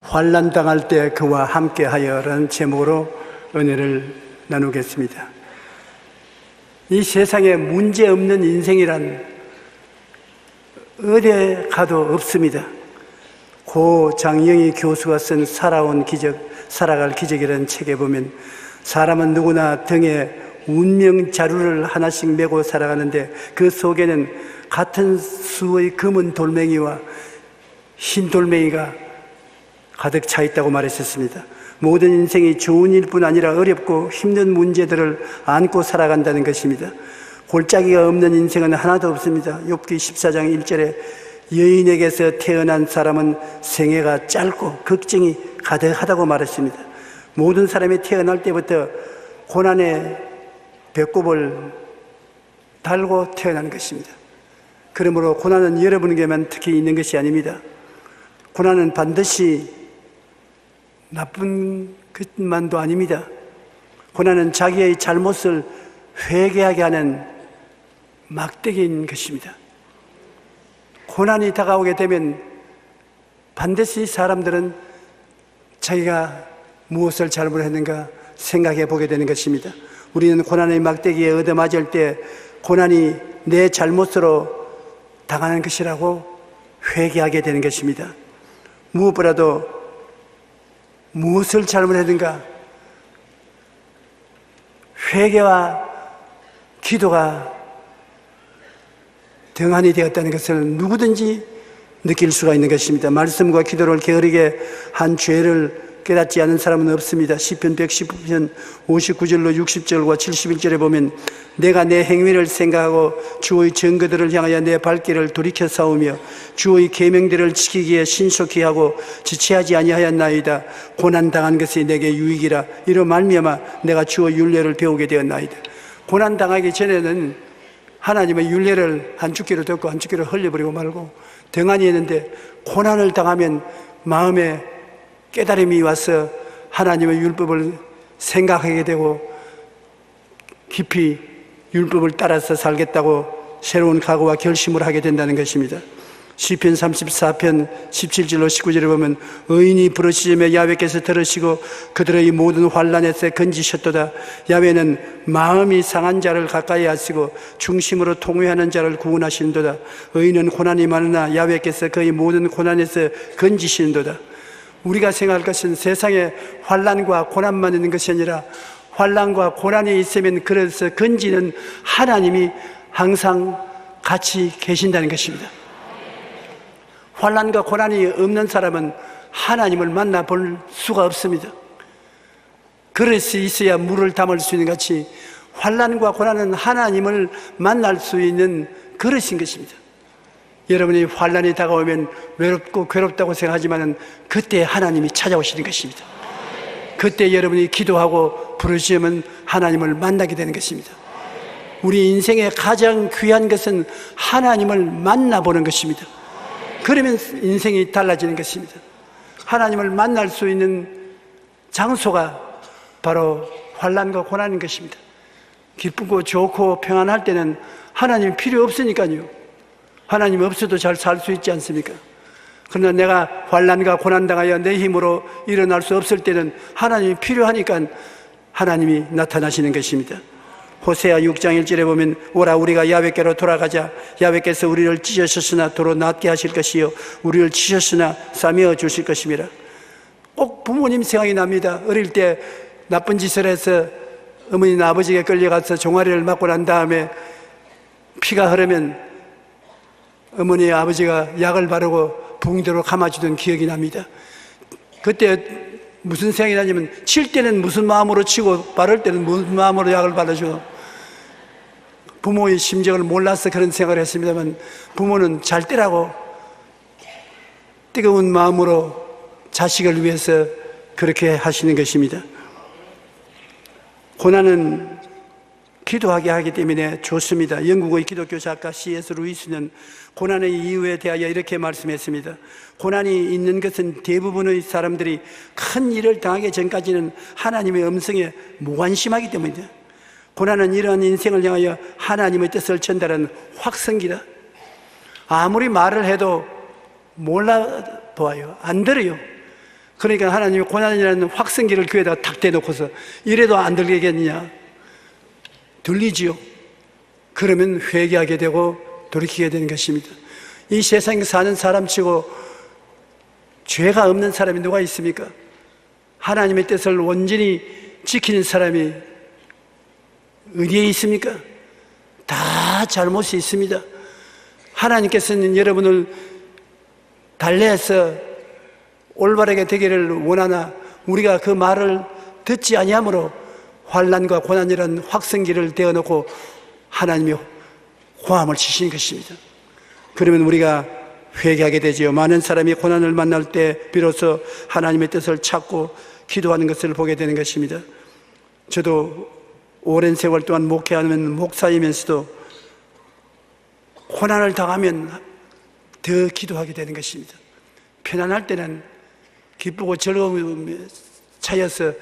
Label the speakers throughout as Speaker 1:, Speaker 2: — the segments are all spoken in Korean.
Speaker 1: 환난 당할 때 그와 함께하여라는 제목으로 은혜를 나누겠습니다. 이 세상에 문제 없는 인생이란 어디에 가도 없습니다. 고 장영희 교수가 쓴 살아온 기적, 살아갈 기적이라는 책에 보면 사람은 누구나 등에 운명 자루를 하나씩 메고 살아가는데 그 속에는 같은 수의 검은 돌멩이와 흰 돌멩이가 가득 차 있다고 말했었습니다. 모든 인생이 좋은 일뿐 아니라 어렵고 힘든 문제들을 안고 살아간다는 것입니다. 골짜기가 없는 인생은 하나도 없습니다. 욥기 14장 1절에 여인에게서 태어난 사람은 생애가 짧고 걱정이 가득하다고 말했습니다. 모든 사람이 태어날 때부터 고난의 배꼽을 달고 태어난 것입니다. 그러므로 고난은 여러분에게만 특히 있는 것이 아닙니다. 고난은 반드시 나쁜 것만도 아닙니다. 고난은 자기의 잘못을 회개하게 하는 막대기인 것입니다. 고난이 다가오게 되면 반드시 사람들은 자기가 무엇을 잘못했는가 생각해 보게 되는 것입니다. 우리는 고난의 막대기에 얻어맞을 때 고난이 내 잘못으로 당하는 것이라고 회개하게 되는 것입니다. 무엇보다도 무엇을 잘못했는가 회개와 기도가 등한이 되었다는 것을 누구든지 느낄 수가 있는 것입니다. 말씀과 기도를 게으르게 한 죄를 깨닫지 않은 사람은 없습니다. 시편 119편 59절로 60절과 71절에 보면 내가 내 행위를 생각하고 주의 증거들을 향하여 내 발길을 돌이켜 싸우며 주의 계명들을 지키기에 신속히 하고 지체하지 아니하였나이다. 고난당한 것이 내게 유익이라. 이로 말미암아 내가 주의 율례를 배우게 되었나이다. 고난당하기 전에는 하나님의 율례를 한 주기로 듣고 한 주기로 흘려버리고 말고 등한이 있는데 고난을 당하면 마음에 깨달음이 와서 하나님의 율법을 생각하게 되고 깊이 율법을 따라서 살겠다고 새로운 각오와 결심을 하게 된다는 것입니다. 시편 34편 17절로 19절에 보면 의인이 부르짖으며 야훼께서 들으시고 그들의 모든 환난에서 건지셨도다. 야훼는 마음이 상한 자를 가까이 하시고 중심으로 통회하는 자를 구원하시는도다. 의인은 고난이 많으나 야훼께서 그의 모든 고난에서 건지시는도다. 우리가 생각할 것은 세상에 환난과 고난만 있는 것이 아니라 환난과 고난이 있으면 그래서 건지는 하나님이 항상 같이 계신다는 것입니다. 환난과 고난이 없는 사람은 하나님을 만나볼 수가 없습니다. 그릇이 있어야 물을 담을 수 있는 같이 환난과 고난은 하나님을 만날 수 있는 그릇인 것입니다. 여러분이 환난이 다가오면 외롭고 괴롭다고 생각하지만 그때 하나님이 찾아오시는 것입니다. 그때 여러분이 기도하고 부르짖으면 하나님을 만나게 되는 것입니다. 우리 인생의 가장 귀한 것은 하나님을 만나보는 것입니다. 그러면 인생이 달라지는 것입니다. 하나님을 만날 수 있는 장소가 바로 환난과 고난인 것입니다. 기쁘고 좋고 평안할 때는 하나님이 필요 없으니까요. 하나님 없어도 잘 살 수 있지 않습니까? 그러나 내가 환난과 고난 당하여 내 힘으로 일어날 수 없을 때는 하나님이 필요하니까 하나님이 나타나시는 것입니다. 호세아 6장 1절에 보면 오라 우리가 야훼께로 돌아가자. 야훼께서 우리를 찢으셨으나 도로 낫게 하실 것이요 우리를 치셨으나 싸매어 주실 것입니다. 꼭 부모님 생각이 납니다. 어릴 때 나쁜 짓을 해서 어머니나 아버지에게 끌려가서 종아리를 맞고 난 다음에 피가 흐르면 어머니 아버지가 약을 바르고 붕대로 감아주던 기억이 납니다. 그때 무슨 생각이 나냐면 칠 때는 무슨 마음으로 치고 바를 때는 무슨 마음으로 약을 바르죠. 부모의 심정을 몰라서 그런 생각을 했습니다만 부모는 잘 때라고 뜨거운 마음으로 자식을 위해서 그렇게 하시는 것입니다. 고난은 기도하게 하기 때문에 좋습니다. 영국의 기독교 작가 C.S. 루이스는 고난의 이유에 대하여 이렇게 말씀했습니다. 고난이 있는 것은 대부분의 사람들이 큰 일을 당하기 전까지는 하나님의 음성에 무관심하기 때문이다. 고난은 이러한 인생을 향하여 하나님의 뜻을 전달하는 확성기다. 아무리 말을 해도 몰라보아요. 안 들어요. 그러니까 하나님이 고난이라는 확성기를 귀에다가 탁 대놓고서 이래도 안 들리겠느냐? 들리지요. 그러면 회개하게 되고 돌이키게 되는 것입니다. 이 세상에 사는 사람치고 죄가 없는 사람이 누가 있습니까? 하나님의 뜻을 온전히 지키는 사람이 어디에 있습니까? 다 잘못이 있습니다. 하나님께서는 여러분을 달래서 올바르게 되기를 원하나 우리가 그 말을 듣지 아니하므로 환난과 고난이라는 확성기를 대어놓고 하나님이 고함을 치시는 것입니다. 그러면 우리가 회개하게 되지요. 많은 사람이 고난을 만날 때 비로소 하나님의 뜻을 찾고 기도하는 것을 보게 되는 것입니다. 저도 오랜 세월 동안 목회하는 목사이면서도 고난을 당하면 더 기도하게 되는 것입니다. 편안할 때는 기쁘고 즐거움에 차여서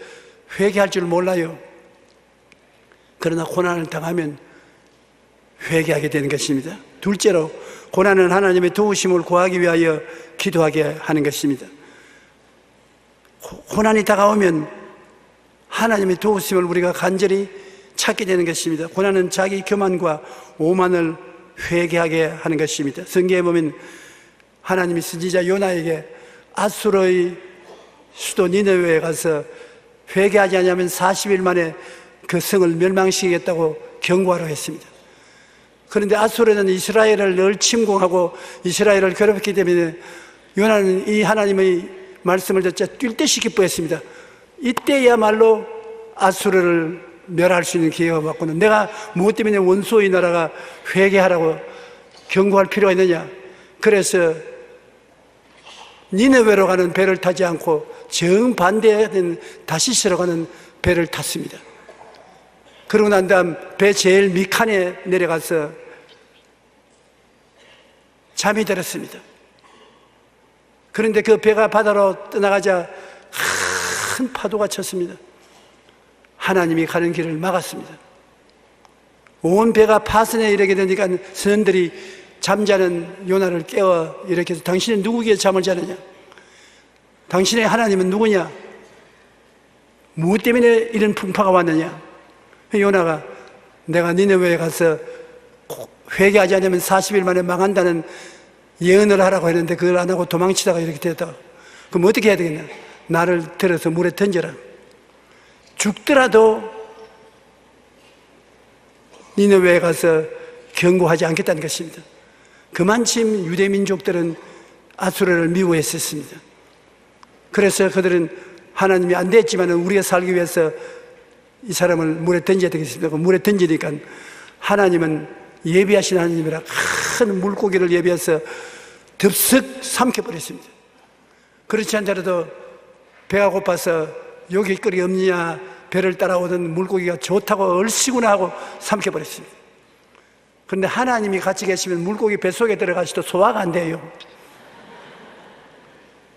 Speaker 1: 회개할 줄 몰라요. 그러나 고난을 당하면 회개하게 되는 것입니다. 둘째로 고난은 하나님의 도우심을 구하기 위하여 기도하게 하는 것입니다. 고난이 다가오면 하나님의 도우심을 우리가 간절히 찾게 되는 것입니다. 고난은 자기 교만과 오만을 회개하게 하는 것입니다. 성경에 보면 하나님이 선지자 요나에게 아수르의 수도 니느웨에 가서 회개하지 않으면 40일 만에 그 성을 멸망시키겠다고 경고하라고 했습니다. 그런데 아수르는 이스라엘을 늘 침공하고 이스라엘을 괴롭혔기 때문에 요나는 이 하나님의 말씀을 듣자 뛸 듯이 기뻐했습니다. 이때야말로 아수르를 멸할 수 있는 기회가 왔구나. 내가 무엇 때문에 원수의 나라가 회개하라고 경고할 필요가 있느냐. 그래서 니느웨로 가는 배를 타지 않고 정반대된 다시스로 가는 배를 탔습니다. 그러고 난 다음 배 제일 밑칸에 내려가서 잠이 들었습니다. 그런데 그 배가 바다로 떠나가자 큰 파도가 쳤습니다. 하나님이 가는 길을 막았습니다. 온 배가 파선에 이르게 되니까 선원들이 잠자는 요나를 깨워 이렇게 해서 당신은 누구에게 잠을 자느냐? 당신의 하나님은 누구냐? 무엇 때문에 이런 풍파가 왔느냐? 요나가 내가 니느웨에 가서 회개하지 않으면 40일 만에 망한다는 예언을 하라고 했는데 그걸 안 하고 도망치다가 이렇게 됐다. 그럼 어떻게 해야 되겠냐? 나를 들어서 물에 던져라. 죽더라도 니느웨에 가서 경고하지 않겠다는 것입니다. 그만큼 유대민족들은 아수르를 미워했었습니다. 그래서 그들은 하나님이 안 됐지만 우리가 살기 위해서 이 사람을 물에 던져야 되겠습니다. 물에 던지니까 하나님은 예비하신 하나님이라 큰 물고기를 예비해서 덥석 삼켜버렸습니다. 그렇지 않더라도 배가 고파서 여기 거리 없느냐 배를 따라오던 물고기가 좋다고 얼씨구나 하고 삼켜버렸습니다. 그런데 하나님이 같이 계시면 물고기 뱃속에 들어가서도 소화가 안 돼요.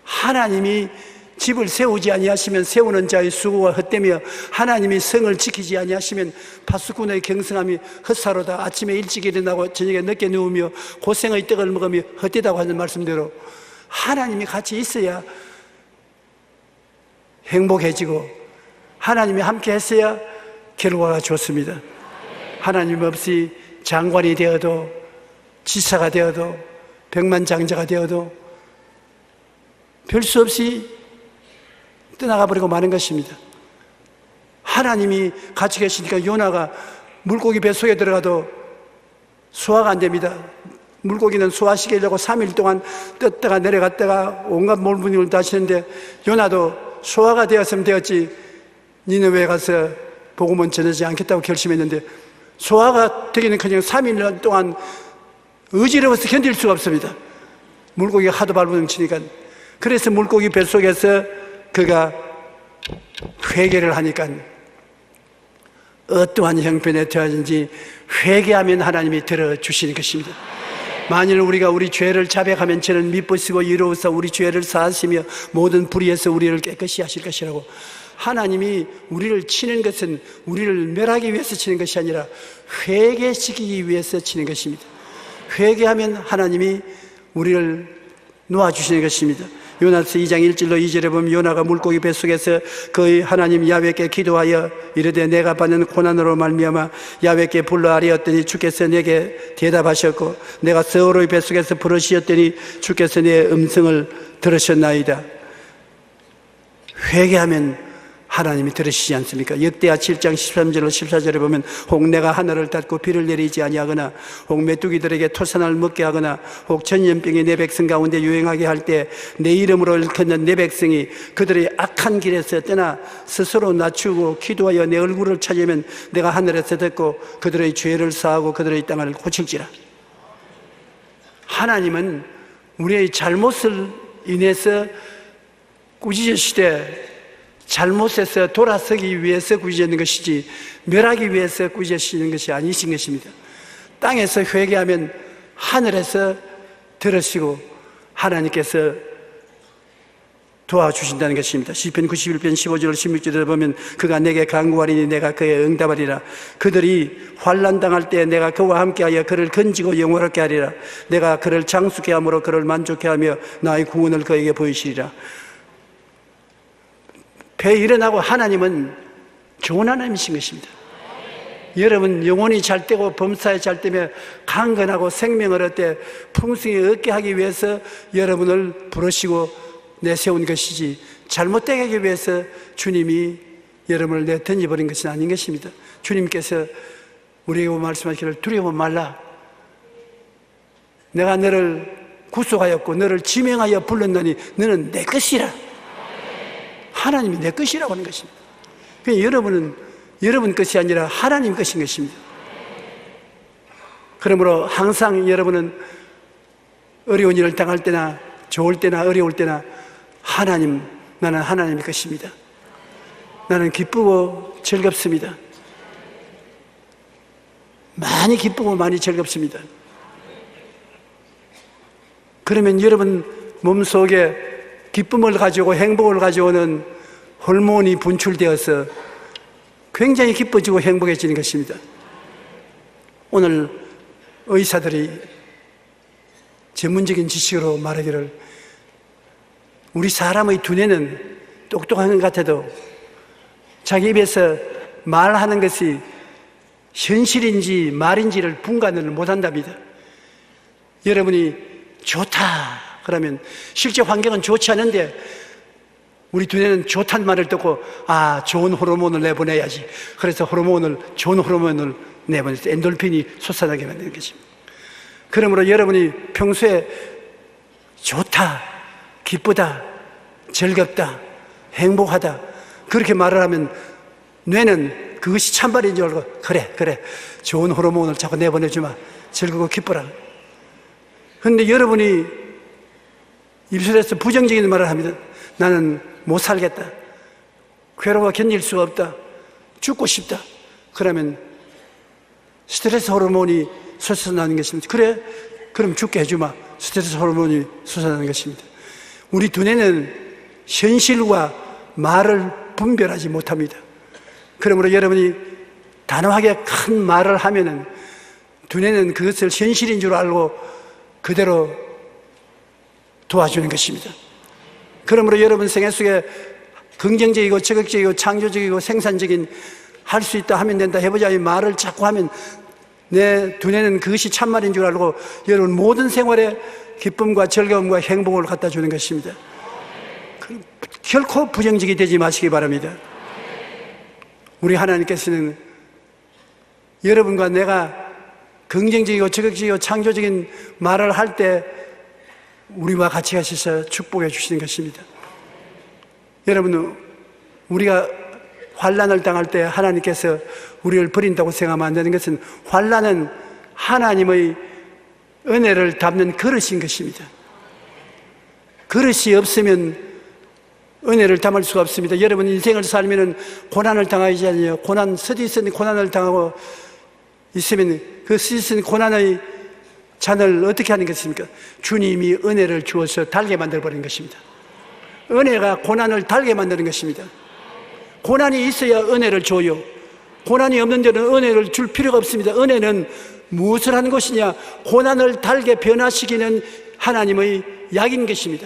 Speaker 1: 하나님이 집을 세우지 아니하시면 세우는 자의 수고가 헛되며 하나님이 성을 지키지 아니하시면 파수꾼의 경성함이 헛사로다. 아침에 일찍 일어나고 저녁에 늦게 누우며 고생의 떡을 먹으며 헛되다고 하는 말씀대로 하나님이 같이 있어야 행복해지고 하나님이 함께 했어야 결과가 좋습니다. 하나님 없이 장관이 되어도 지사가 되어도 백만장자가 되어도 별 수 없이 떠나가 버리고 마는 것입니다. 하나님이 같이 계시니까 요나가 물고기 뱃속에 들어가도 소화가 안 됩니다. 물고기는 소화시키려고 3일 동안 떴다가 내려갔다가 온갖 몰분을 다시는데 요나도 소화가 되었으면 되었지 니느웨에 가서 복음은 전하지 않겠다고 결심했는데 소화가 되기는 그냥 3일 동안 어지러워서 견딜 수가 없습니다. 물고기가 하도 발버둥치니까. 그래서 물고기 뱃속에서 그가 회개를 하니까 어떠한 형편에 처하든지 회개하면 하나님이 들어주시는 것입니다. 만일 우리가 우리 죄를 자백하면 저는 미쁘시고 이로우사 우리 죄를 사하시며 모든 불의에서 우리를 깨끗이 하실 것이라고. 하나님이 우리를 치는 것은 우리를 멸하기 위해서 치는 것이 아니라 회개시키기 위해서 치는 것입니다. 회개하면 하나님이 우리를 놓아주시는 것입니다. 요나서 2장 1절로 2절에 보면 요나가 물고기 뱃속에서 거의 하나님 야훼께 기도하여 이르되 내가 받는 고난으로 말미암아 야훼께 불러 아뢰었더니 주께서 내게 대답하셨고 내가 서로의 뱃속에서 부르시었더니 주께서 내 음성을 들으셨나이다. 회개하면 하나님이 들으시지 않습니까? 역대하 7장 13절로 14절에 보면 혹 내가 하늘을 닫고 비를 내리지 아니하거나 혹 메뚜기들에게 토산을 먹게 하거나 혹 전염병이 내 백성 가운데 유행하게 할 때 내 이름으로 일컫는 내 백성이 그들의 악한 길에서 떠나 스스로 낮추고 기도하여 내 얼굴을 찾으면 내가 하늘에서 듣고 그들의 죄를 사하고 그들의 땅을 고칠지라. 하나님은 우리의 잘못을 인해서 꾸짖으시되 잘못에서 돌아서기 위해서 꾸짖는 것이지 멸하기 위해서 꾸짖으시는 것이 아니신 것입니다. 땅에서 회개하면 하늘에서 들으시고 하나님께서 도와주신다는 것입니다. 시편 91편 15절 16절에 보면 그가 내게 간구하리니 내가 그의 응답하리라. 그들이 환난 당할 때 내가 그와 함께하여 그를 건지고 영원하게 하리라. 내가 그를 장수케 함으로 그를 만족케 하며 나의 구원을 그에게 보이시리라. 배에 일어나고 하나님은 좋은 하나님이신 것입니다. 여러분 영혼이 잘 되고 범사에 잘 되며 강건하고 생명을 얻되 풍성히 얻게 하기 위해서 여러분을 부르시고 내세운 것이지 잘못되게 하기 위해서 주님이 여러분을 내던져버린 것은 아닌 것입니다. 주님께서 우리에게 말씀하시기를 두려워 말라. 내가 너를 구속하였고 너를 지명하여 불렀노니 너는 내 것이라. 하나님이 내 것이라고 하는 것입니다. 그러니까 여러분은 여러분 것이 아니라 하나님 것인 것입니다. 그러므로 항상 여러분은 어려운 일을 당할 때나 좋을 때나 어려울 때나 나는 하나님의 것입니다. 나는 기쁘고 즐겁습니다. 많이 기쁘고 많이 즐겁습니다. 그러면 여러분 몸속에 기쁨을 가지고 행복을 가져오는 호르몬이 분출되어서 굉장히 기뻐지고 행복해지는 것입니다. 오늘 의사들이 전문적인 지식으로 말하기를 우리 사람의 두뇌는 똑똑한 것 같아도 자기 입에서 말하는 것이 현실인지 말인지를 분간을 못한답니다. 여러분이 좋다 그러면 실제 환경은 좋지 않은데 우리 두뇌는 좋다는 말을 듣고 좋은 호르몬을 내보내야지. 그래서 좋은 호르몬을 내보내서 엔돌핀이 솟아나게 만드는 것입니다. 그러므로 여러분이 평소에 좋다, 기쁘다, 즐겁다, 행복하다 그렇게 말을 하면 뇌는 그것이 참말인 줄 알고 그래 좋은 호르몬을 자꾸 내보내주마. 즐거고 기쁘라. 그런데 여러분이 입술에서 부정적인 말을 합니다. 나는 못 살겠다. 괴로워 견딜 수가 없다. 죽고 싶다. 그러면 스트레스 호르몬이 솟아나는 것입니다. 그래? 그럼 죽게 해주마. 스트레스 호르몬이 솟아나는 것입니다. 우리 두뇌는 현실과 말을 분별하지 못합니다. 그러므로 여러분이 단호하게 큰 말을 하면은 두뇌는 그것을 현실인 줄 알고 그대로 도와주는 것입니다. 그러므로 여러분 생애 속에 긍정적이고 적극적이고 창조적이고 생산적인 할 수 있다 하면 된다 해보자 이 말을 자꾸 하면 내 두뇌는 그것이 참말인 줄 알고 여러분 모든 생활에 기쁨과 즐거움과 행복을 갖다 주는 것입니다. 결코 부정적이 되지 마시기 바랍니다. 우리 하나님께서는 여러분과 내가 긍정적이고 적극적이고 창조적인 말을 할 때 우리와 같이 하셔서 축복해 주시는 것입니다. 여러분, 우리가 환난을 당할 때 하나님께서 우리를 버린다고 생각하면 안 되는 것은 환난은 하나님의 은혜를 담는 그릇인 것입니다. 그릇이 없으면 은혜를 담을 수가 없습니다. 여러분 인생을 살면 고난을 당하지 않아요. 서디슨 고난을 당하고 있으면 그 서디슨 고난의 잔을 어떻게 하는 것입니까? 주님이 은혜를 주어서 달게 만들어버린 것입니다. 은혜가 고난을 달게 만드는 것입니다. 고난이 있어야 은혜를 줘요. 고난이 없는 데는 은혜를 줄 필요가 없습니다. 은혜는 무엇을 하는 것이냐? 고난을 달게 변화시키는 하나님의 약인 것입니다.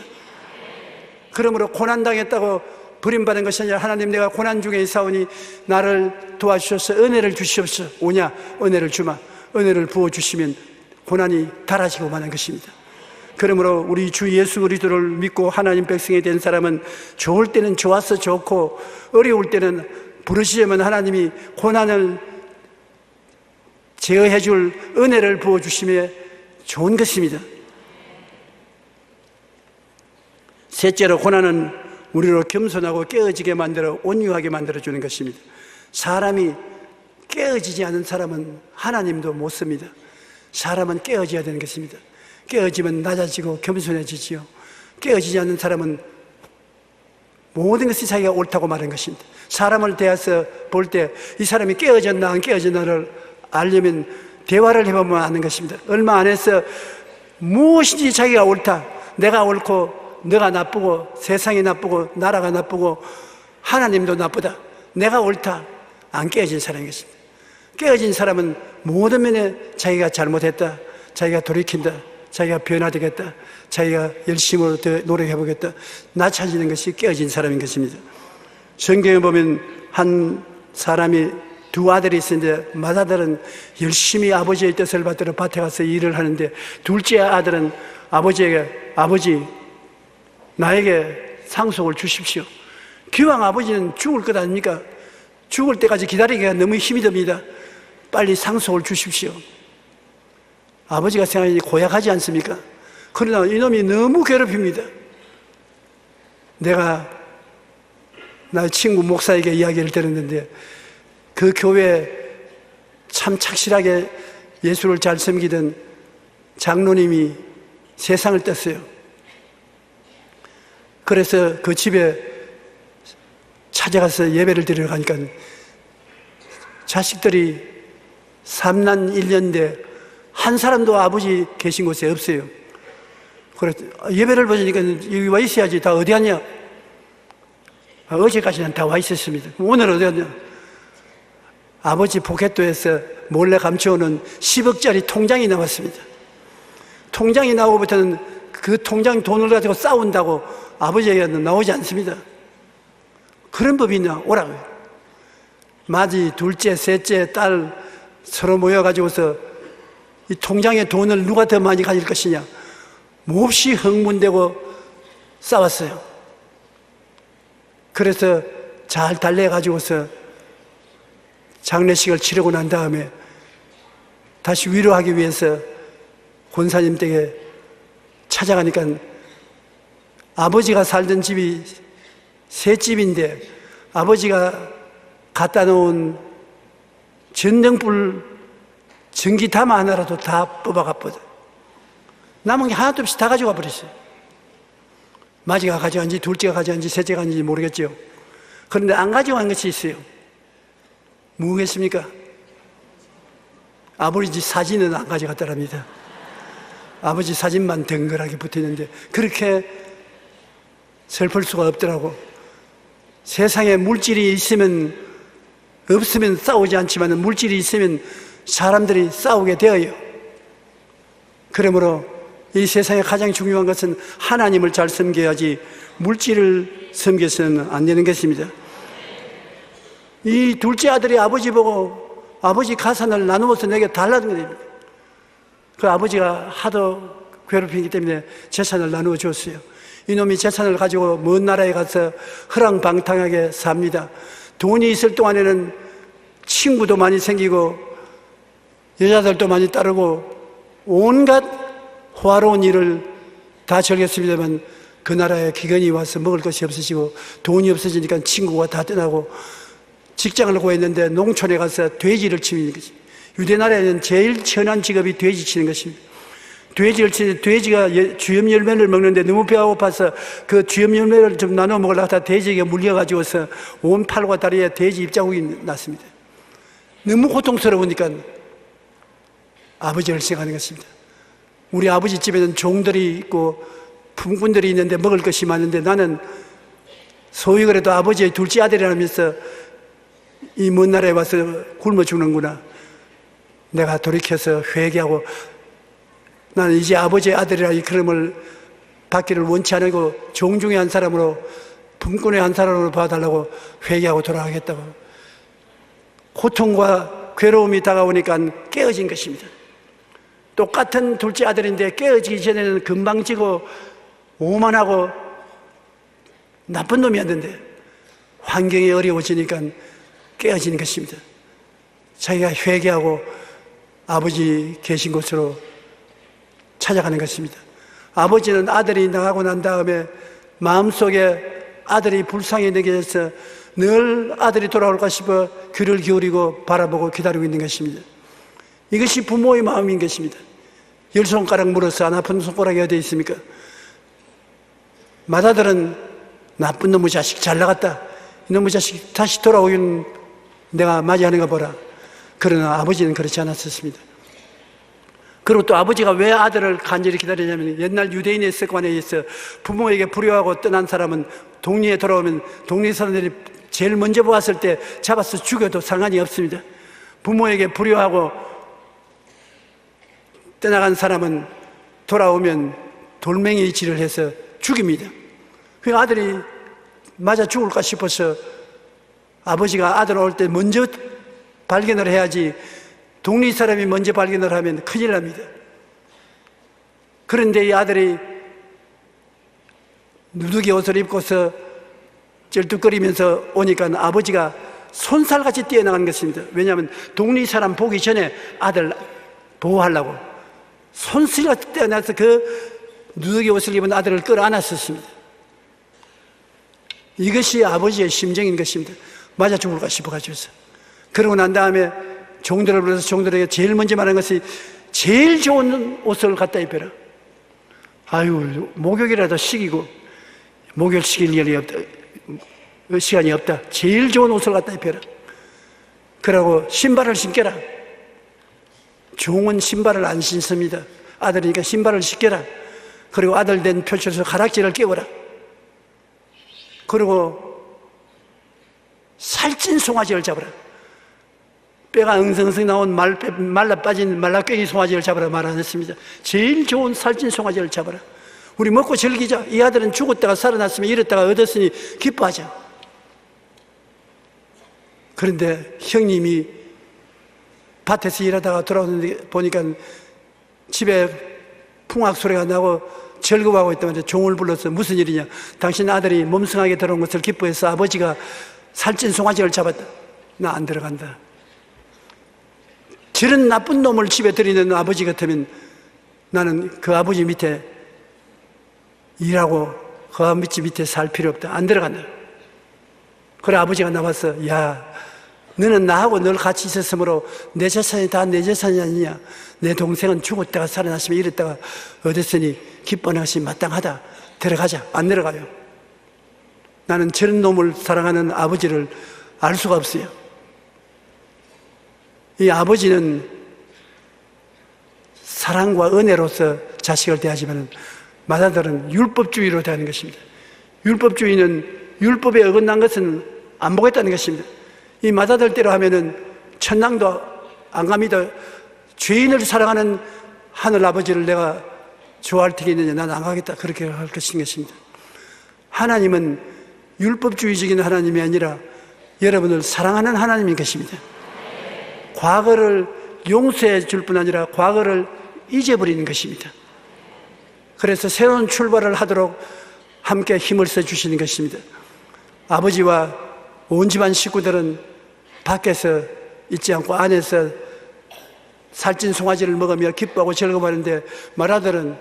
Speaker 1: 그러므로 고난당했다고 버림받은 것이 아니라 하나님 내가 고난 중에 있사오니 나를 도와주셔서 은혜를 주시옵소서. 오냐 은혜를 주마. 은혜를 부어주시면 고난이 달아지고 마는 것입니다. 그러므로 우리 주 예수 그리스도를 믿고 하나님 백성이 된 사람은 좋을 때는 좋아서 좋고 어려울 때는 부르시면 하나님이 고난을 제어해 줄 은혜를 부어주시며 좋은 것입니다. 셋째로 고난은 우리로 겸손하고 깨어지게 만들어 온유하게 만들어주는 것입니다. 사람이 깨어지지 않은 사람은 하나님도 못 씁니다. 사람은 깨어져야 되는 것입니다. 깨어지면 낮아지고 겸손해지지요. 깨어지지 않는 사람은 모든 것이 자기가 옳다고 말하는 것입니다. 사람을 대해서 볼 때 이 사람이 깨어졌나 안 깨어졌나를 알려면 대화를 해보면 아는 것입니다. 얼마 안 해서 무엇인지 자기가 옳다, 내가 옳고 너가 나쁘고 세상이 나쁘고 나라가 나쁘고 하나님도 나쁘다, 내가 옳다, 안 깨어진 사람인 것입니다. 깨어진 사람은 모든 면에 자기가 잘못했다, 자기가 돌이킨다, 자기가 변화되겠다, 자기가 열심으로 더 노력해보겠다, 나 찾는 것이 깨어진 사람인 것입니다. 성경에 보면 한 사람이 두 아들이 있었는데 맏아들은 열심히 아버지의 뜻을 받들어 밭에 가서 일을 하는데 둘째 아들은 아버지에게 아버지 나에게 상속을 주십시오. 기왕 아버지는 죽을 것 아닙니까? 죽을 때까지 기다리기가 너무 힘이 듭니다. 빨리 상속을 주십시오. 아버지가 생각하니 고약하지 않습니까? 그러나 이놈이 너무 괴롭힙니다. 내가 나의 친구 목사에게 이야기를 들었는데 그 교회에 참 착실하게 예수를 잘 섬기던 장로님이 세상을 떴어요. 그래서 그 집에 찾아가서 예배를 드리러 가니까 자식들이 3난 1년대 한 사람도 아버지 계신 곳에 없어요. 그래서 예배를 보니까 여기 와 있어야지, 다 어디 갔냐? 어제까지는 다 와 있었습니다. 오늘 어디 갔냐? 아버지 포켓도에서 몰래 감춰오는 10억짜리 통장이 나왔습니다. 통장이 나오고부터는 그 통장 돈을 가지고 싸운다고 아버지에게는 나오지 않습니다. 그런 법이 있나? 오라고요. 마지, 둘째, 셋째, 딸 서로 모여가지고서 이 통장에 돈을 누가 더 많이 가질 것이냐, 몹시 흥분되고 싸웠어요. 그래서 잘 달래가지고서 장례식을 치르고 난 다음에 다시 위로하기 위해서 권사님 댁에 찾아가니까 아버지가 살던 집이 새 집인데 아버지가 갖다 놓은 전등불 전기담 하나라도 다 뽑아갔거든. 남은 게 하나도 없이 다 가져가 버렸어요. 마지가 가져간지 둘째가 가져간지 셋째가 가져간지 모르겠죠. 그런데 안 가져간 것이 있어요. 뭐겠습니까? 아버지 사진은 안 가져갔다랍니다. 아버지 사진만 덩그랗게 붙어있는데 그렇게 슬플 수가 없더라고. 세상에 물질이 있으면 없으면 싸우지 않지만 물질이 있으면 사람들이 싸우게 되어요. 그러므로 이 세상에 가장 중요한 것은 하나님을 잘 섬겨야지 물질을 섬겨서는 안 되는 것입니다. 이 둘째 아들이 아버지 보고 아버지 가산을 나누어서 내게 달라는 겁니다. 그 아버지가 하도 괴롭히기 때문에 재산을 나누어 줬어요. 이놈이 재산을 가지고 먼 나라에 가서 허랑방탕하게 삽니다. 돈이 있을 동안에는 친구도 많이 생기고 여자들도 많이 따르고 온갖 호화로운 일을 다 즐겼습니다만 그 나라에 기근이 와서 먹을 것이 없어지고 돈이 없어지니까 친구가 다 떠나고 직장을 구했는데 농촌에 가서 돼지를 치는 것입니다. 유대 나라에는 제일 천한 직업이 돼지 치는 것입니다. 돼지를 치는데 돼지가 주염 열매를 먹는데 너무 배가 고파서 그 주염 열매를 좀 나눠 먹으려고 하다 돼지에게 물려가지고서 온 팔과 다리에 돼지 입자국이 났습니다. 너무 고통스러우니까 아버지를 생각하는 것입니다. 우리 아버지 집에는 종들이 있고 품꾼들이 있는데 먹을 것이 많은데 나는 소위 그래도 아버지의 둘째 아들이라면서 이 먼 나라에 와서 굶어 죽는구나. 내가 돌이켜서 회개하고 나는 이제 아버지의 아들이라 이 그름을 받기를 원치 않고 종중의 한 사람으로, 품꾼의 한 사람으로 봐달라고 회개하고 돌아가겠다고. 고통과 괴로움이 다가오니까 깨어진 것입니다. 똑같은 둘째 아들인데 깨어지기 전에는 건방지고 오만하고 나쁜 놈이었는데 환경이 어려워지니까 깨어지는 것입니다. 자기가 회개하고 아버지 계신 곳으로 찾아가는 것입니다. 아버지는 아들이 나가고 난 다음에 마음속에 아들이 불쌍히 느껴져서 늘 아들이 돌아올까 싶어 귀를 기울이고 바라보고 기다리고 있는 것입니다. 이것이 부모의 마음인 것입니다. 10손가락 물어서 안 아픈 손가락이 어디 있습니까? 맏아들은 나쁜 놈의 자식 잘 나갔다, 이놈의 자식 다시 돌아오긴 내가 맞이하는 거 보라. 그러나 아버지는 그렇지 않았었습니다. 그리고 또 아버지가 왜 아들을 간절히 기다리냐면, 옛날 유대인의 습관에 의해서 부모에게 불효하고 떠난 사람은 동리에 돌아오면 동리 사람들이 제일 먼저 보았을 때 잡아서 죽여도 상관이 없습니다. 부모에게 불효하고 떠나간 사람은 돌아오면 돌멩이 질을 해서 죽입니다. 그 아들이 맞아 죽을까 싶어서 아버지가 아들 올 때 먼저 발견을 해야지, 동리 사람이 먼저 발견을 하면 큰일 납니다. 그런데 이 아들이 누더기 옷을 입고서 쩔뚝거리면서 오니까 아버지가 손살같이 뛰어나간 것입니다. 왜냐하면 동리 사람 보기 전에 아들 보호하려고 손살같이 뛰어나서 그 누더기 옷을 입은 아들을 끌어안았었습니다. 이것이 아버지의 심정인 것입니다. 맞아 죽을까 싶어가지고서. 그러고 난 다음에 종들을 불러서 종들에게 제일 먼저 말한 것이, 제일 좋은 옷을 갖다 입혀라. 아유, 목욕이라도 시키고, 목욕 시킬 일이 없다, 시간이 없다. 제일 좋은 옷을 갖다 입혀라. 그러고 신발을 신겨라. 종은 신발을 안 신습니다. 아들이니까 신발을 신겨라. 그리고 아들 된 표처에서 가락지를 끼워라. 그리고 살찐 송아지를 잡아라. 뼈가 엉성엉성 나온 말라 빠진 말라깽이 송아지를 잡아라 말 안 했습니다. 제일 좋은 살찐 송아지를 잡아라. 우리 먹고 즐기자. 이 아들은 죽었다가 살아났으면 이랬다가 얻었으니 기뻐하자. 그런데 형님이 밭에서 일하다가 돌아오는데 보니까 집에 풍악 소리가 나고 즐거워하고 있다면 종을 불러서, 무슨 일이냐, 당신 아들이 몸성하게 들어온 것을 기뻐해서 아버지가 살찐 송아지를 잡았다. 나 안 들어간다. 저런 나쁜 놈을 집에 들이는 아버지 같으면 나는 그 아버지 밑에 일하고 그 아버지 밑에 살 필요 없다. 안 들어간다. 그래 아버지가 나와서, 야, 너는 나하고 늘 같이 있었으므로 내 재산이 다 내 재산이 아니냐. 내 동생은 죽었다가 살아났으면 이랬다가 얻었으니 기뻐하는 것이 마땅하다. 들어가자. 안 들어가요. 나는 저런 놈을 사랑하는 아버지를 알 수가 없어요. 이 아버지는 사랑과 은혜로서 자식을 대하지만 맏아들은 율법주의로 대하는 것입니다. 율법주의는 율법에 어긋난 것은 안 보겠다는 것입니다. 이 맏아들대로 하면은 천당도 안 갑니다. 죄인을 사랑하는 하늘 아버지를 내가 좋아할 테겠느냐, 난 안 가겠다, 그렇게 할 것입니다. 하나님은 율법주의적인 하나님이 아니라 여러분을 사랑하는 하나님인 것입니다. 과거를 용서해 줄 뿐 아니라 과거를 잊어버리는 것입니다. 그래서 새로운 출발을 하도록 함께 힘을 써주시는 것입니다. 아버지와 온 집안 식구들은 밖에서 있지 않고 안에서 살찐 송아지를 먹으며 기뻐하고 즐거워하는데, 맏아들은,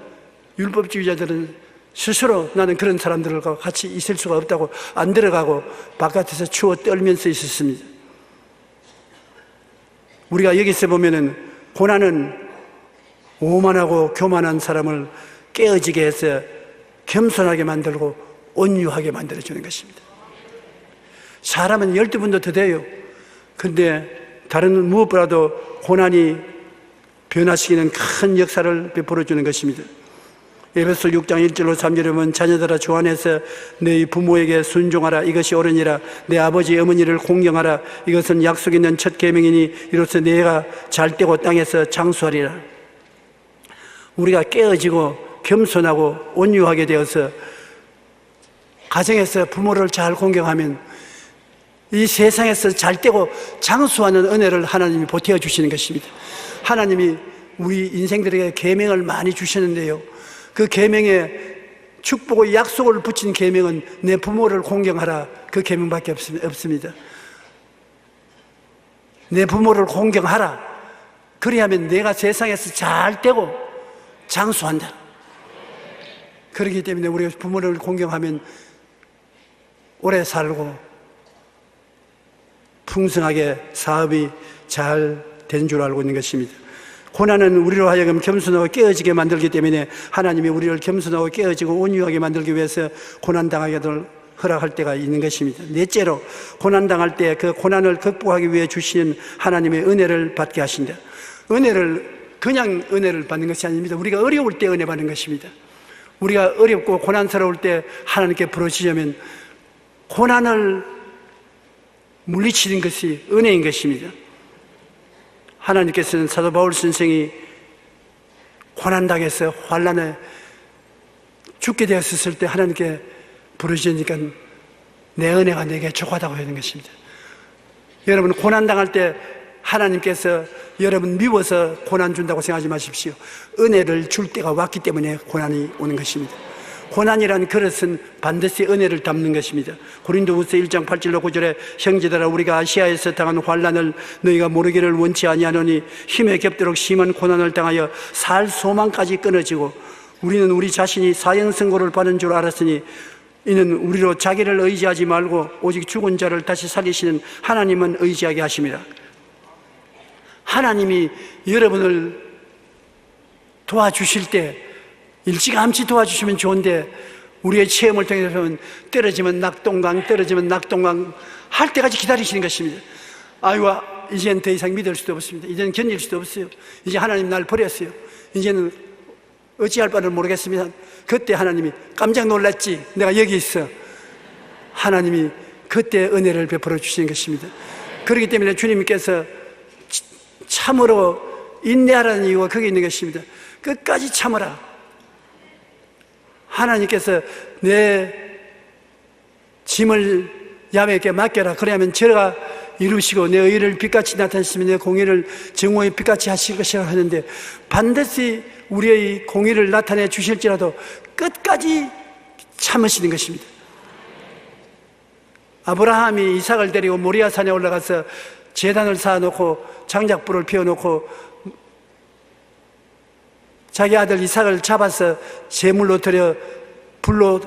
Speaker 1: 율법주의자들은 스스로 나는 그런 사람들과 같이 있을 수가 없다고 안 들어가고 바깥에서 추워 떨면서 있었습니다. 우리가 여기서 보면은 고난은 오만하고 교만한 사람을 깨어지게 해서 겸손하게 만들고 온유하게 만들어주는 것입니다. 사람은 12분도 더 돼요. 근데 다른 무엇보다도 고난이 변화시키는 큰 역사를 베풀어주는 것입니다. 에베소 6장 1절로 3절에 보면, 자녀들아 주 안에서 너희 부모에게 순종하라. 이것이 옳으니라. 내 아버지 어머니를 공경하라. 이것은 약속 있는 첫 계명이니 이로써 너희가 잘 되고 땅에서 장수하리라. 우리가 깨어지고 겸손하고 온유하게 되어서 가정에서 부모를 잘 공경하면 이 세상에서 잘되고 장수하는 은혜를 하나님이 보태어 주시는 것입니다. 하나님이 우리 인생들에게 계명을 많이 주셨는데요, 그 계명에 축복의 약속을 붙인 계명은 내 부모를 공경하라, 그 계명밖에 없습니다. 내 부모를 공경하라. 그리하면 내가 세상에서 잘되고 장수한다. 그렇기 때문에 우리가 부모를 공경하면 오래 살고 풍성하게 사업이 잘 된 줄 알고 있는 것입니다. 고난은 우리로 하여금 겸손하고 깨어지게 만들기 때문에 하나님이 우리를 겸손하고 깨어지고 온유하게 만들기 위해서 고난당하게 허락할 때가 있는 것입니다. 넷째로, 고난당할 때 그 고난을 극복하기 위해 주시는 하나님의 은혜를 받게 하신다. 그냥 은혜를 받는 것이 아닙니다. 우리가 어려울 때 은혜 받는 것입니다. 우리가 어렵고 고난스러울 때 하나님께 부르시려면 고난을 물리치는 것이 은혜인 것입니다. 하나님께서는 사도 바울 선생이 고난당해서 환난에 죽게 되었을 때 하나님께 부르시니까 내 은혜가 내게 족하다고 하는 것입니다. 여러분, 고난당할 때 하나님께서 여러분 미워서 고난 준다고 생각하지 마십시오. 은혜를 줄 때가 왔기 때문에 고난이 오는 것입니다. 고난이란 그릇은 반드시 은혜를 담는 것입니다. 고린도후서 1장 8절로 9절에 형제들아, 우리가 아시아에서 당한 환난을 너희가 모르기를 원치 아니하노니 힘에 겹도록 심한 고난을 당하여 살 소망까지 끊어지고 우리는 우리 자신이 사형선고를 받는 줄 알았으니 이는 우리로 자기를 의지하지 말고 오직 죽은 자를 다시 살리시는 하나님은 의지하게 하심이라. 하나님이 여러분을 도와주실 때 일찌감치 도와주시면 좋은데, 우리의 체험을 통해서는 떨어지면 낙동강 할 때까지 기다리시는 것입니다. 아이고, 이제는 더 이상 믿을 수도 없습니다. 이제는 견딜 수도 없어요. 이제 하나님 날 버렸어요. 이제는 어찌할 바를 모르겠습니다. 그때 하나님이 깜짝 놀랐지, 내가 여기 있어. 하나님이 그때 은혜를 베풀어 주시는 것입니다. 그렇기 때문에 주님께서 참으로 인내하라는 이유가 거기 있는 것입니다. 끝까지 참으라. 하나님께서 내 짐을 야훼께 맡겨라. 그래야만 저가 이루시고 내 의를 빛같이 나타내시면 내 공의를 정오의 빛같이 하실 것이라 하는데, 반드시 우리의 공의를 나타내 주실지라도 끝까지 참으시는 것입니다. 아브라함이 이삭을 데리고 모리아 산에 올라가서 제단을 쌓아놓고 장작불을 피워놓고 자기 아들 이삭을 잡아서 제물로 드려 불로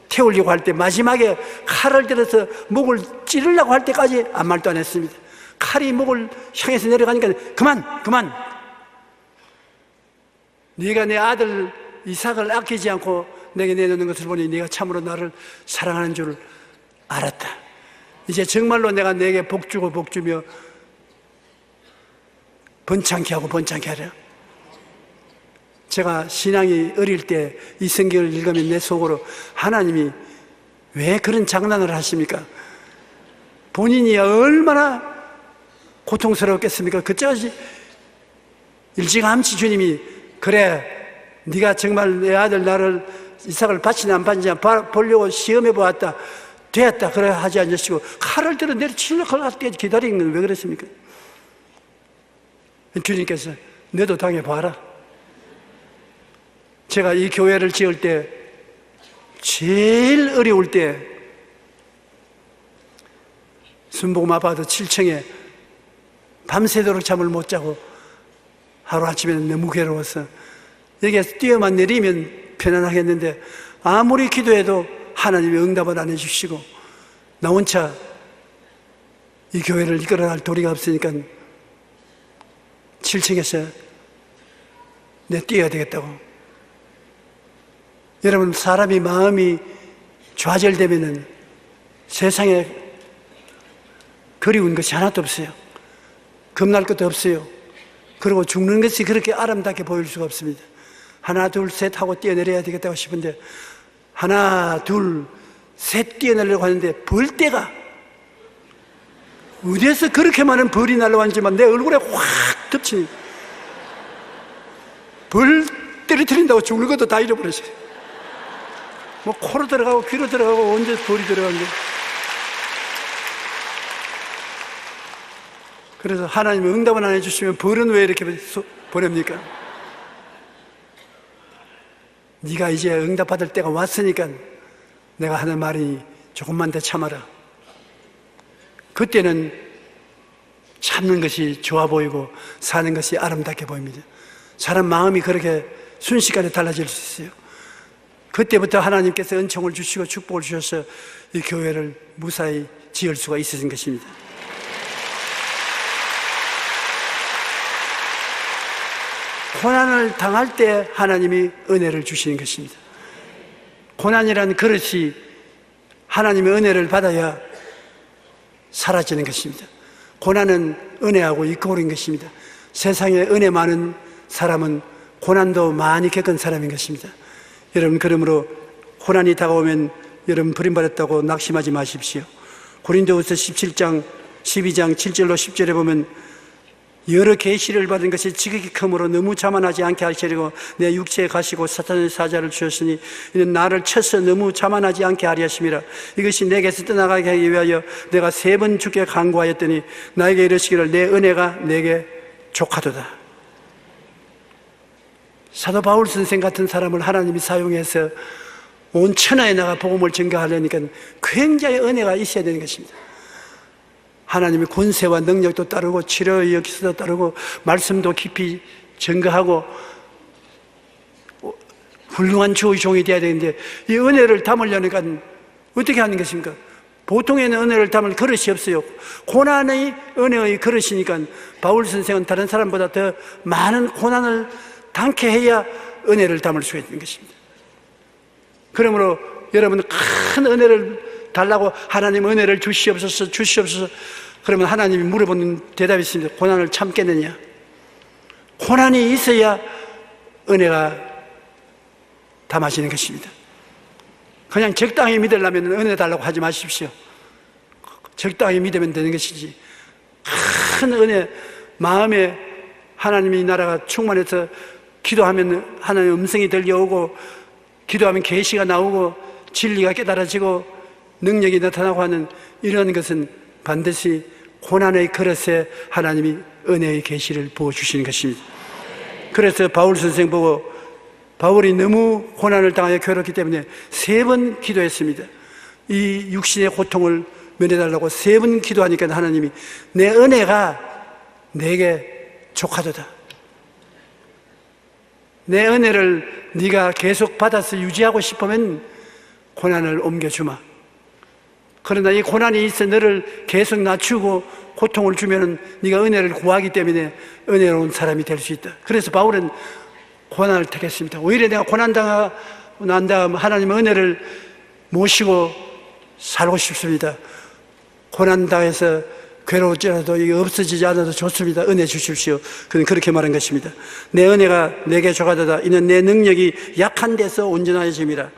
Speaker 1: 태우려고 할 때 마지막에 칼을 들어서 목을 찌르려고 할 때까지 아무 말도 안 했습니다. 칼이 목을 향해서 내려가니까 그만! 네가 내 아들 이삭을 아끼지 않고 내게 내놓는 것을 보니 네가 참으로 나를 사랑하는 줄 알았다. 이제 정말로 내가 내게 복주고 복주며 번창케 하고 번창케 하라. 제가 신앙이 어릴 때 이 성경을 읽으면 내 속으로 하나님이 왜 그런 장난을 하십니까? 본인이 얼마나 고통스러웠겠습니까? 그때까지 일찌감치 주님이 그래, 네가 정말 내 아들 나를 이삭을 바치냐 안 바치냐 보려고 시험해 보았다, 되었다, 그래 하지 않으시고 칼을 들어 내려치려고 할 때 기다리는 건 왜 그랬습니까? 주님께서 너도 당해봐라. 제가 이 교회를 지을 때 제일 어려울 때 순복음 아파트 7층에 밤새도록 잠을 못 자고 하루아침에는 너무 괴로워서 여기에서 뛰어만 내리면 편안하겠는데 아무리 기도해도 하나님이 응답을 안 해주시고 나 혼자 이 교회를 이끌어갈 도리가 없으니까 7층에서 내 뛰어야 되겠다고. 여러분, 사람이 마음이 좌절되면은 세상에 그리운 것이 하나도 없어요. 겁날 것도 없어요. 그리고 죽는 것이 그렇게 아름답게 보일 수가 없습니다. 하나 둘 셋 하고 뛰어내려야 되겠다고 싶은데 하나 둘 셋 뛰어내려고 하는데 벌떼가 어디에서 그렇게 많은 벌이 날아왔는지만 내 얼굴에 확 덮치니 떨어뜨린다고 죽는 것도 다 잃어버렸어요. 뭐 코로 들어가고 귀로 들어가고 언제 돌이 들어가는데. 그래서 하나님이 응답을 안 해주시면 벌은 왜 이렇게 보냅니까? 네가 이제 응답받을 때가 왔으니까 내가 하는 말이 조금만 더 참아라. 그때는 참는 것이 좋아 보이고 사는 것이 아름답게 보입니다. 사람 마음이 그렇게 순식간에 달라질 수 있어요. 그때부터 하나님께서 은총을 주시고 축복을 주셔서 이 교회를 무사히 지을 수가 있으신 것입니다. 고난을 당할 때 하나님이 은혜를 주시는 것입니다. 고난이라는 그릇이 하나님의 은혜를 받아야 사라지는 것입니다. 고난은 은혜하고 이꼬리인 것입니다. 세상에 은혜 많은 사람은 고난도 많이 겪은 사람인 것입니다. 여러분, 그러므로 고난이 다가오면 여러분 버림받았다고 낙심하지 마십시오. 고린도후서 17장 12장 7절로 10절에 보면 여러 계시를 받은 것이 지극히 크므로 너무 자만하지 않게 하시려고 내 육체에 가시고 사탄의 사자를 주셨으니 이는 나를 쳐서 너무 자만하지 않게 하리 하심이라. 이것이 내게서 떠나가게 하기 위하여 내가 3번 주께 간구하였더니 나에게 이르시기를 내 은혜가 내게 족하도다. 사도 바울 선생 같은 사람을 하나님이 사용해서 온 천하에 나가 복음을 전가하려니까 굉장히 은혜가 있어야 되는 것입니다. 하나님의 권세와 능력도 따르고 치료의 역사도 따르고 말씀도 깊이 전가하고 훌륭한 주의 종이 되어야 되는데 이 은혜를 담으려니까 어떻게 하는 것입니까? 보통에는 은혜를 담을 그릇이 없어요. 고난의 은혜의 그릇이니까 바울 선생은 다른 사람보다 더 많은 고난을 당케 해야 은혜를 담을 수가 있는 것입니다. 그러므로 여러분 큰 은혜를 달라고 하나님 은혜를 주시옵소서 주시옵소서 그러면 하나님이 물어보는 대답이 있습니다. 고난을 참겠느냐? 고난이 있어야 은혜가 담아지는 것입니다. 그냥 적당히 믿으려면 은혜 달라고 하지 마십시오. 적당히 믿으면 되는 것이지 큰 은혜, 마음에 하나님의 나라가 충만해서 기도하면 하나님의 음성이 들려오고 기도하면 계시가 나오고 진리가 깨달아지고 능력이 나타나고 하는 이런 것은 반드시 고난의 그릇에 하나님이 은혜의 계시를 부어주시는 것입니다. 그래서 바울 선생 보고 바울이 너무 고난을 당하여 괴롭기 때문에 3번 기도했습니다. 이 육신의 고통을 면해달라고 3번 기도하니까 하나님이 내 은혜가 내게 족하도다. 내 은혜를 네가 계속 받아서 유지하고 싶으면 고난을 옮겨주마. 그러나 이 고난이 있어 너를 계속 낮추고 고통을 주면은 네가 은혜를 구하기 때문에 은혜로운 사람이 될 수 있다. 그래서 바울은 고난을 택했습니다. 오히려 내가 고난당하고 난 다음 하나님의 은혜를 모시고 살고 싶습니다. 고난당해서 괴로울지라도 이게 없어지지 않아도 좋습니다. 은혜 주십시오. 그는 그렇게 말한 것입니다. 내 은혜가 내게 족하도다. 이는 내 능력이 약한 데서 온전하여짐이라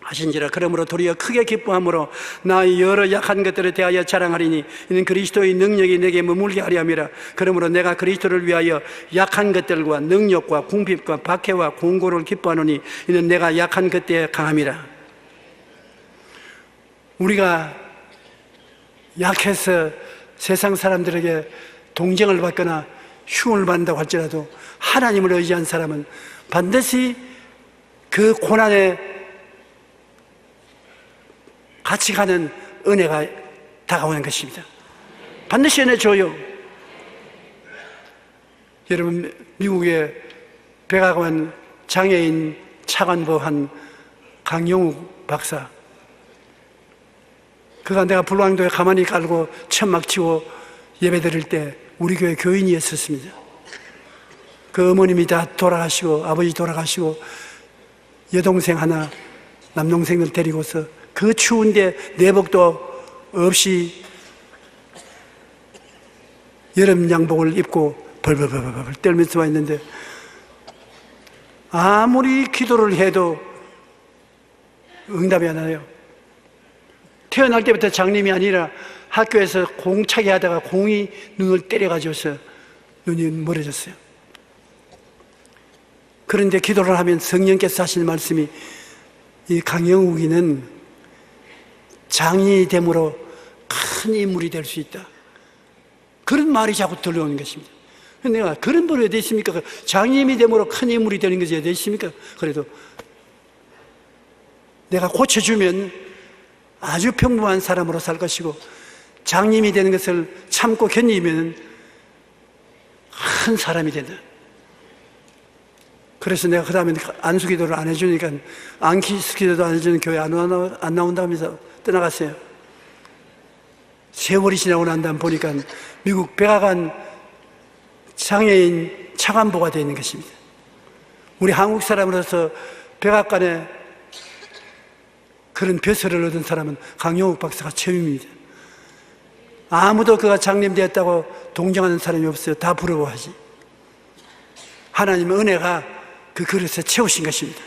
Speaker 1: 하신지라. 그러므로 도리어 크게 기뻐함으로 나의 여러 약한 것들에 대하여 자랑하리니 이는 그리스도의 능력이 내게 머물게 하려 함이라. 그러므로 내가 그리스도를 위하여 약한 것들과 능력과 궁핍과 박해와 공고를 기뻐하노니 이는 내가 약한 그때에 강함이라. 우리가 약해서 세상 사람들에게 동정을 받거나 흉을 받는다고 할지라도 하나님을 의지한 사람은 반드시 그 고난에 같이 가는 은혜가 다가오는 것입니다. 반드시 은혜 줘요. 여러분, 미국의 백악관 장애인 차관보한 강용욱 박사, 그가 내가 불광도에 가만히 깔고 천막 치고 예배 드릴 때 우리 교회 교인이었었습니다. 그 어머님이 다 돌아가시고 아버지 돌아가시고 여동생 하나 남동생을 데리고서 그 추운데 내복도 없이 여름 양복을 입고 벌벌벌벌 떨면서 와 있는데 아무리 기도를 해도 응답이 안 와요. 태어날 때부터 장님이 아니라 학교에서 공차게 하다가 공이 눈을 때려가지고서 눈이 멀어졌어요. 그런데 기도를 하면 성령께서 하시는 말씀이 이 강영욱이는 장인이 됨으로 큰 인물이 될 수 있다. 그런 말이 자꾸 들려오는 것입니다. 내가 그런 분이 어디 있습니까? 장인이 됨으로 큰 인물이 되는 것이 어디 있습니까? 그래도 내가 고쳐주면 아주 평범한 사람으로 살 것이고, 장님이 되는 것을 참고 견디면 큰 사람이 된다. 그래서 내가 그 다음에 안수기도를 안 해주니까, 안기도도 안 해주는 교회 안 나온다면서 떠나갔어요. 세월이 지나고 난 다음 보니까 미국 백악관 장애인 차관보가 되어 있는 것입니다. 우리 한국 사람으로서 백악관에 그런 벼슬을 얻은 사람은 강영욱 박사가 처음입니다. 아무도 그가 장님 되었다고 동정하는 사람이 없어요. 다 부러워하지. 하나님의 은혜가 그 그릇에 채우신 것입니다.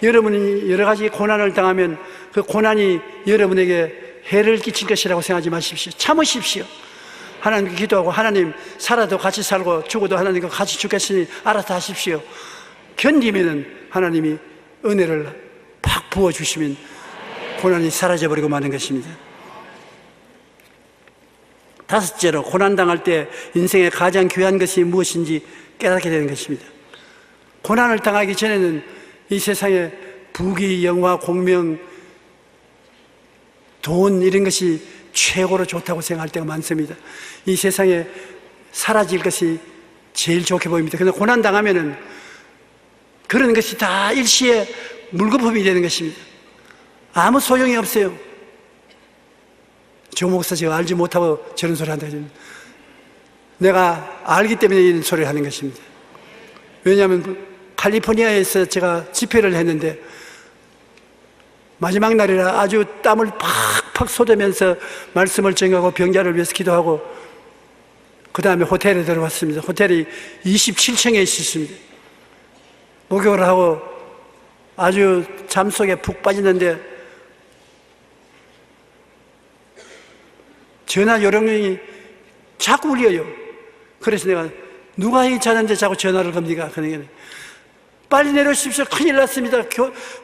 Speaker 1: 여러분이 여러 가지 고난을 당하면 그 고난이 여러분에게 해를 끼칠 것이라고 생각하지 마십시오. 참으십시오. 하나님께 기도하고, 하나님, 살아도 같이 살고 죽어도 하나님과 같이 죽겠으니 알아서 하십시오. 견디면은 하나님이 은혜를 팍 부어주시면 고난이 사라져버리고 마는 것입니다. 다섯째로, 고난당할 때 인생의 가장 귀한 것이 무엇인지 깨닫게 되는 것입니다. 고난을 당하기 전에는 이 세상에 부귀, 영화, 공명, 돈 이런 것이 최고로 좋다고 생각할 때가 많습니다. 이 세상에 사라질 것이 제일 좋게 보입니다. 그런데 고난당하면은 그런 것이 다 일시에 물거품이 되는 것입니다. 아무 소용이 없어요. 조 목사 제가 알지 못하고 저런 소리 한다. 내가 알기 때문에 이런 소리를 하는 것입니다. 왜냐하면 캘리포니아에서 제가 집회를 했는데 마지막 날이라 아주 땀을 팍팍 쏟으면서 말씀을 전하고 병자를 위해서 기도하고 그 다음에 호텔에 들어왔습니다. 호텔이 27층에 있었습니다. 목욕을 하고 아주 잠 속에 푹 빠지는데 전화 요령이 자꾸 울려요. 그래서 내가 누가 이 자는데 자꾸 전화를 겁니까? 그러니까 빨리 내려오십시오. 큰일 났습니다.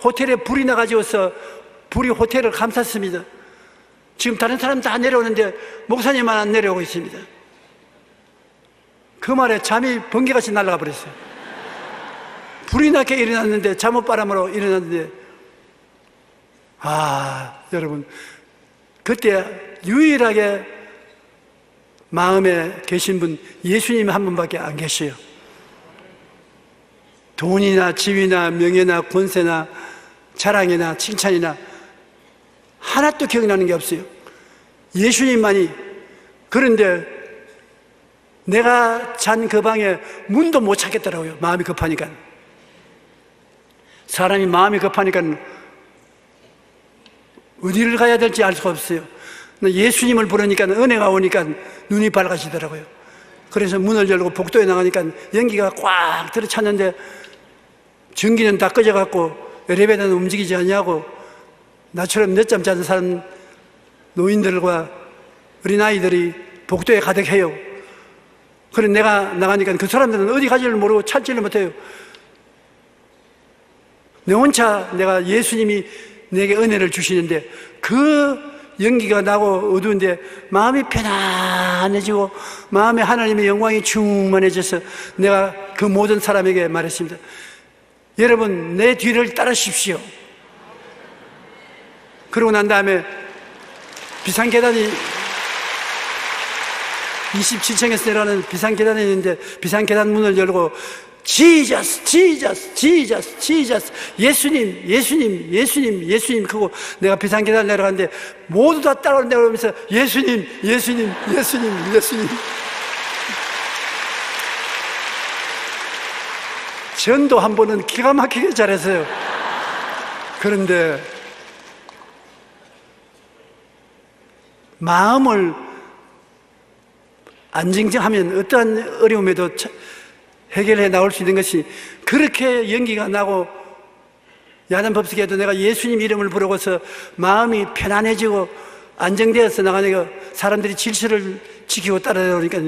Speaker 1: 호텔에 불이 나가지고서 불이 호텔을 감쌌습니다. 지금 다른 사람 다 내려오는데 목사님만 안 내려오고 있습니다. 그 말에 잠이 번개같이 날아가 버렸어요. 불이 나게 일어났는데, 잠옷바람으로 일어났는데, 여러분, 그때 유일하게 마음에 계신 분 예수님 한 분밖에 안 계셔요. 돈이나 지위나 명예나 권세나 자랑이나 칭찬이나 하나도 기억나는 게 없어요. 예수님만이. 그런데 내가 잔 그 방에 문도 못 찾겠더라고요. 마음이 급하니까. 사람이 마음이 급하니까 어디를 가야 될지 알 수가 없어요. 예수님을 부르니까 은혜가 오니까 눈이 밝아지더라고요. 그래서 문을 열고 복도에 나가니까 연기가 꽉 들어찼는데 전기는 다 꺼져갖고 엘리베이터는 움직이지 않냐고, 나처럼 늦잠 자는 사람, 노인들과 어린아이들이 복도에 가득해요. 그래 내가 나가니까 그 사람들은 어디 가지를 모르고 찾지를 못해요. 내 혼자 내가 예수님이 내게 은혜를 주시는데 그 연기가 나고 어두운데 마음이 편안해지고 마음에 하나님의 영광이 충만해져서 내가 그 모든 사람에게 말했습니다. 여러분, 내 뒤를 따르십시오. 그러고 난 다음에 비상계단이 27층에서 내려가는 비상계단이 있는데 비상계단 문을 열고 지저스 지저스 지저스 지저스 예수님 예수님 예수님 예수님 그거 내가 비상계단 내려가는데 모두 다 따라 내려오면서 예수님 예수님 예수님 예수님. 전도 한 번은 기가 막히게 잘했어요. 그런데 마음을 안정하면 어떠한 어려움에도 해결해 나올 수 있는 것이, 그렇게 연기가 나고 야단 법석에도 내가 예수님 이름을 부르고서 마음이 편안해지고 안정되어서 나가니까 사람들이 질서를 지키고 따라오니까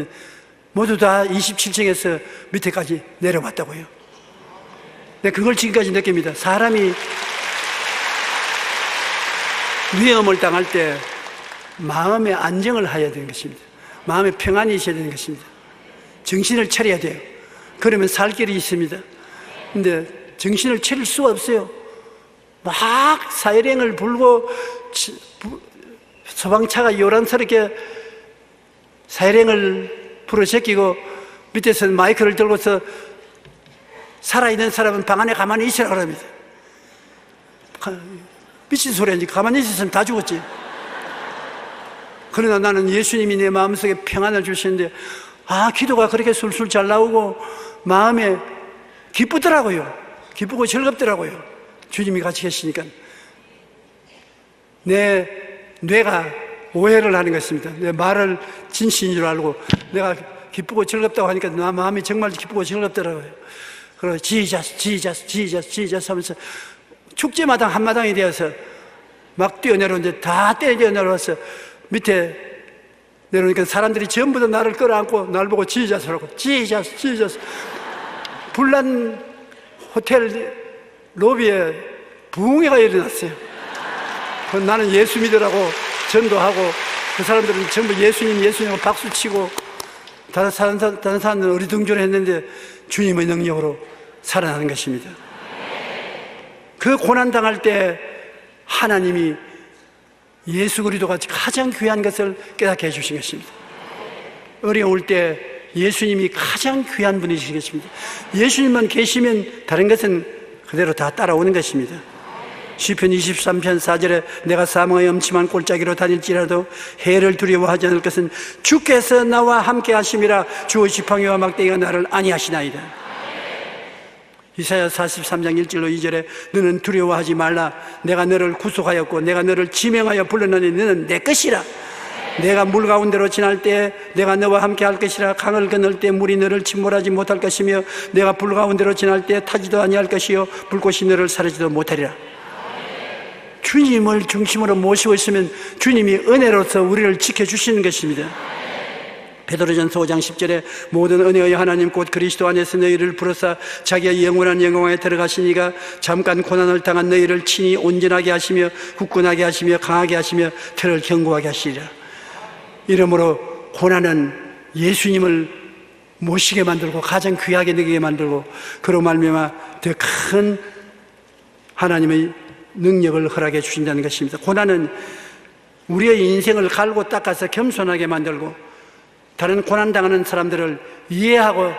Speaker 1: 모두 다 27층에서 밑에까지 내려왔다고요. 네, 그걸 지금까지 느낍니다. 사람이 위험을 당할 때 마음의 안정을 해야 되는 것입니다. 마음의 평안이 있어야 되는 것입니다. 정신을 차려야 돼요. 그러면 살 길이 있습니다. 근데 정신을 차릴 수가 없어요. 막 사이렌을 불고 소방차가 요란스럽게 사이렌을 불어 제끼고 밑에서 마이크를 들고서 살아있는 사람은 방 안에 가만히 있으라고 합니다. 미친 소리 아니지. 가만히 있었으면 다 죽었지. 그러나 나는 예수님이 내 마음속에 평안을 주시는데, 기도가 그렇게 술술 잘 나오고 마음에 기쁘더라고요. 기쁘고 즐겁더라고요. 주님이 같이 계시니까. 내 뇌가 오해를 하는 것입니다. 내 말을 진실인 줄 알고 내가 기쁘고 즐겁다고 하니까 나 마음이 정말 기쁘고 즐겁더라고요. 그리고 지저스 하면서 축제마당 한마당이 되어서 막 뛰어내려오는데 다 뛰어내려와서 밑에 내려오니까 사람들이 전부 다 나를 끌어안고 날 보고 지저스라고 지저스 불난 호텔 로비에 부흥회가 일어났어요. 나는 예수 믿으라고 전도하고 그 사람들은 전부 예수님하고 박수치고 다른 사람들은 어리둥절했는데 주님의 능력으로 살아나는 것입니다. 그 고난당할 때 하나님이 예수 그리스도가 가장 귀한 것을 깨닫게 해주신 것입니다. 어려울 때 예수님이 가장 귀한 분이신 것입니다. 예수님만 계시면 다른 것은 그대로 다 따라오는 것입니다. 시편 23편 4절에 내가 사망의 엄침한 골짜기로 다닐지라도 해를 두려워하지 않을 것은 주께서 나와 함께 하심이라. 주의 지팡이와 막대기가 나를 안위하시나이다. 이사야 43장 1절로 2절에 너는 두려워하지 말라. 내가 너를 구속하였고 내가 너를 지명하여 불렀느니 너는 내 것이라. 내가 물 가운데로 지날 때 내가 너와 함께 할 것이라. 강을 건널 때 물이 너를 침몰하지 못할 것이며 내가 불 가운데로 지날 때 타지도 아니할 것이요 불꽃이 너를 사르지도 못하리라. 주님을 중심으로 모시고 있으면 주님이 은혜로서 우리를 지켜주시는 것입니다. 베드로전서 5장 10절에 모든 은혜의 하나님 곧 그리스도 안에서 너희를 부르사 자기의 영원한 영광에 들어가시니가 잠깐 고난을 당한 너희를 친히 온전하게 하시며 굳건하게 하시며 강하게 하시며 ter을 견고하게 하시리라. 이러므로 고난은 예수님을 모시게 만들고 가장 귀하게 느끼게 만들고 그로 말미암아 더 큰 하나님의 능력을 허락해 주신다는 것입니다. 고난은 우리의 인생을 갈고 닦아서 겸손하게 만들고 다른 고난당하는 사람들을 이해하고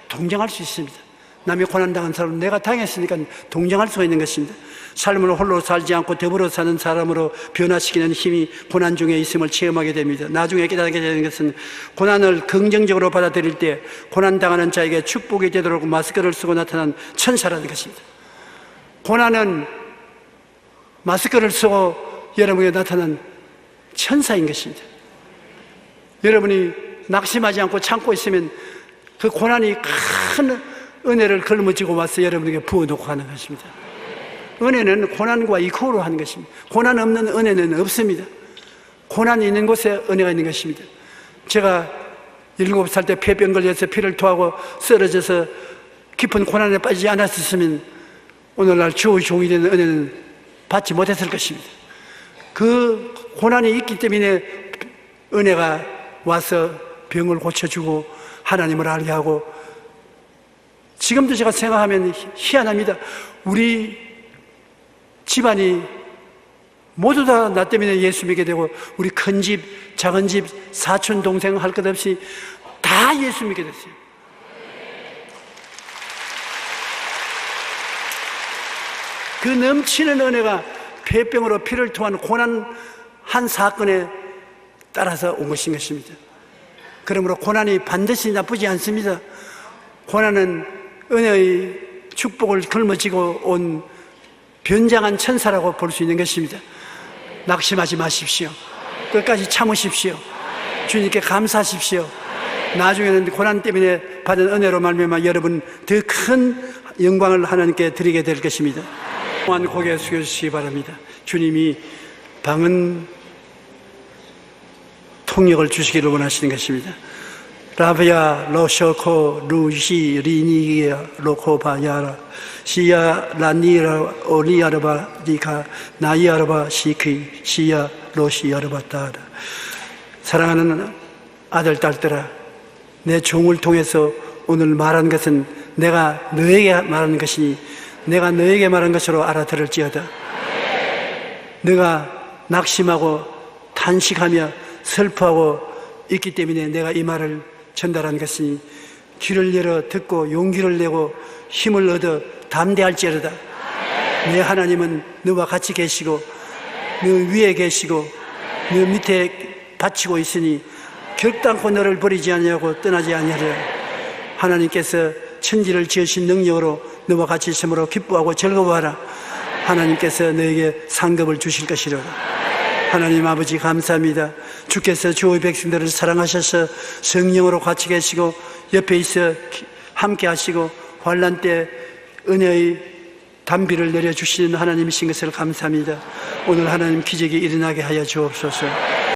Speaker 1: 동정할 수 있습니다. 남이 고난당한 사람은 내가 당했으니까 동정할 수가 있는 것입니다. 삶을 홀로 살지 않고 더불어 사는 사람으로 변화시키는 힘이 고난 중에 있음을 체험하게 됩니다. 나중에 깨닫게 되는 것은 고난을 긍정적으로 받아들일 때 고난당하는 자에게 축복이 되도록 마스크를 쓰고 나타난 천사라는 것입니다. 고난은 마스크를 쓰고 여러분에게 나타난 천사인 것입니다. 여러분이 낙심하지 않고 참고 있으면 그 고난이 큰 은혜를 걸머쥐고 와서 여러분에게 부어놓고 가는 것입니다. 은혜는 고난과 이코로 하는 것입니다. 고난 없는 은혜는 없습니다. 고난이 있는 곳에 은혜가 있는 것입니다. 제가 7살 때 폐병 걸려서 피를 토하고 쓰러져서 깊은 고난에 빠지지 않았으면 오늘날 주의 종이 되는 은혜는 받지 못했을 것입니다. 그 고난이 있기 때문에 은혜가 와서 병을 고쳐주고 하나님을 알게 하고 지금도 제가 생각하면 희한합니다. 우리 집안이 모두 다 나 때문에 예수 믿게 되고 우리 큰 집, 작은 집, 사촌, 동생 할 것 없이 다 예수 믿게 됐어요. 그 넘치는 은혜가 폐병으로 피를 토한 고난 한 사건에 따라서 온 것인 것입니다. 그러므로 고난이 반드시 나쁘지 않습니다. 고난은 은혜의 축복을 걸머쥐고 온 변장한 천사라고 볼 수 있는 것입니다. 낙심하지 마십시오. 끝까지 참으십시오. 주님께 감사하십시오. 나중에는 고난 때문에 받은 은혜로 말미암아 여러분 더 큰 영광을 하나님께 드리게 될 것입니다. 또한 고개 숙여주시기 바랍니다. 주님이 방은 통역을 주시기를 원하시는 것입니다. 라비아 로쇼코 루시 리니기야 로코바야라 시야 라니라 오리아르바 니카 나이아르바 시키 시야 로시아르바따라. 사랑하는 아들 딸들아, 내 종을 통해서 오늘 말한 것은 내가 너에게 말하는 것이니 내가 너에게 말한 것으로 알아들을지어다. 내가 낙심하고 탄식하며 슬퍼하고 있기 때문에 내가 이 말을 전달한 것이니 귀를 열어 듣고 용기를 내고 힘을 얻어 담대할지어다. 내 하나님은 너와 같이 계시고 너 위에 계시고 너 밑에 바치고 있으니 결단코 너를 버리지 아니하고 떠나지 아니하리라. 하나님께서 천지를 지으신 능력으로 너와 같이 있으므로 기뻐하고 즐거워하라. 하나님께서 너에게 상급을 주실 것이라. 하나님 아버지 감사합니다. 주께서 주의 백성들을 사랑하셔서 성령으로 같이 계시고 옆에 있어 함께 하시고 환난 때 은혜의 단비를 내려주시는 하나님이신 것을 감사합니다. 오늘 하나님 기적이 일어나게 하여 주옵소서.